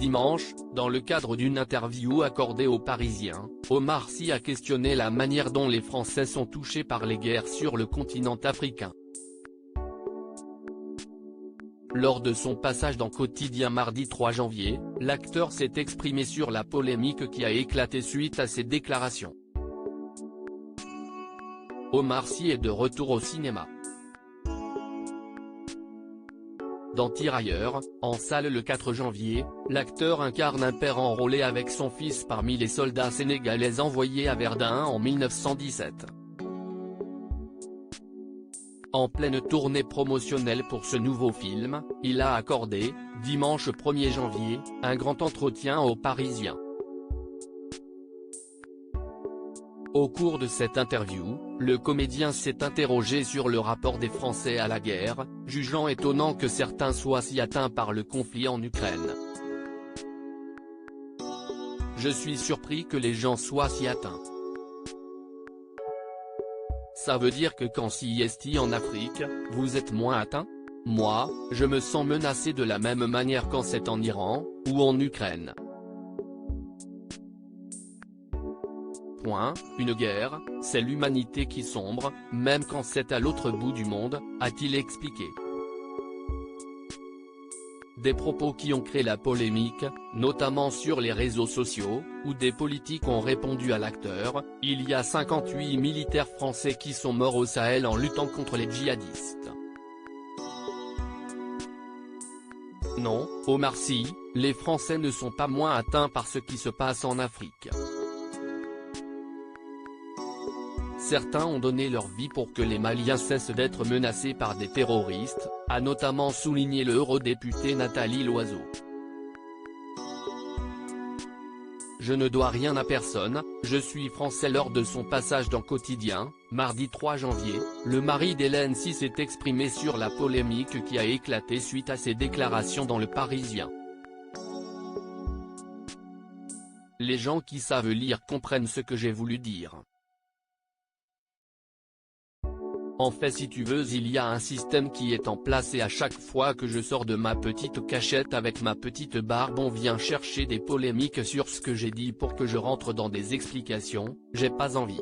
Dimanche, dans le cadre d'une interview accordée aux Parisiens, Omar Sy a questionné la manière dont les Français sont touchés par les guerres sur le continent africain. Lors de son passage dans Quotidien mardi 3 janvier, l'acteur s'est exprimé sur la polémique qui a éclaté suite à ses déclarations. Omar Sy est de retour au cinéma. Dans Tirailleurs, en salle le 4 janvier, l'acteur incarne un père enrôlé avec son fils parmi les soldats sénégalais envoyés à Verdun en 1917. En pleine tournée promotionnelle pour ce nouveau film, il a accordé, dimanche 1er janvier, un grand entretien aux Parisiens. Au cours de cette interview, le comédien s'est interrogé sur le rapport des Français à la guerre, jugeant étonnant que certains soient si atteints par le conflit en Ukraine. Je suis surpris que les gens soient si atteints. Ça veut dire que quand c'est en Afrique, vous êtes moins atteint? Moi, je me sens menacé de la même manière quand c'est en Iran, ou en Ukraine. Une guerre, c'est l'humanité qui sombre, même quand c'est à l'autre bout du monde, a-t-il expliqué. Des propos qui ont créé la polémique, notamment sur les réseaux sociaux, où des politiques ont répondu à l'acteur. Il y a 58 militaires français qui sont morts au Sahel en luttant contre les djihadistes. Non, Omar Sy, les Français ne sont pas moins atteints par ce qui se passe en Afrique. Certains ont donné leur vie pour que les Maliens cessent d'être menacés par des terroristes, a notamment souligné le eurodéputé Nathalie Loiseau. Je ne dois rien à personne, je suis français. Lors de son passage dans Quotidien, mardi 3 janvier, le mari d'Hélène Sy s'est exprimé sur la polémique qui a éclaté suite à ses déclarations dans Le Parisien. Les gens qui savent lire comprennent ce que j'ai voulu dire. En fait, si tu veux, il y a un système qui est en place et à chaque fois que je sors de ma petite cachette avec ma petite barbe, on vient chercher des polémiques sur ce que j'ai dit pour que je rentre dans des explications. J'ai pas envie.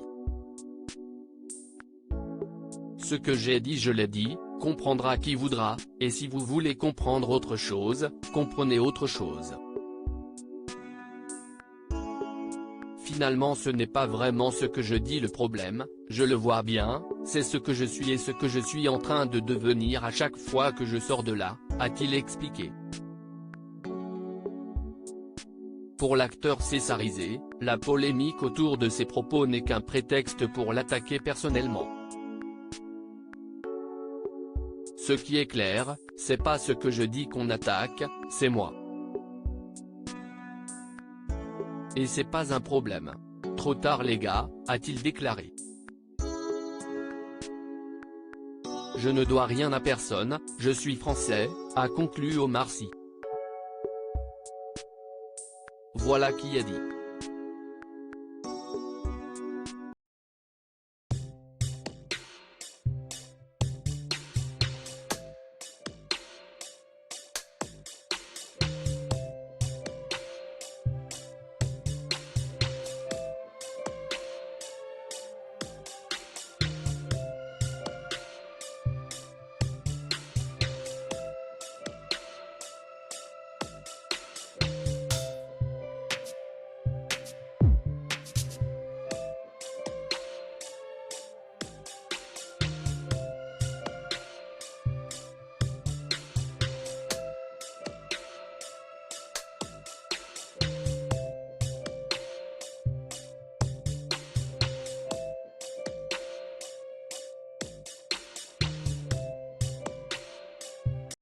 Ce que j'ai dit, je l'ai dit, comprendra qui voudra, et si vous voulez comprendre autre chose, comprenez autre chose. Finalement, ce n'est pas vraiment ce que je dis le problème, je le vois bien, c'est ce que je suis et ce que je suis en train de devenir à chaque fois que je sors de là, a-t-il expliqué. Pour l'acteur césarisé, la polémique autour de ses propos n'est qu'un prétexte pour l'attaquer personnellement. Ce qui est clair, c'est pas ce que je dis qu'on attaque, c'est moi. Et c'est pas un problème. Trop tard les gars, a-t-il déclaré. Je ne dois rien à personne, je suis français, a conclu Omar Sy. Voilà qui est dit.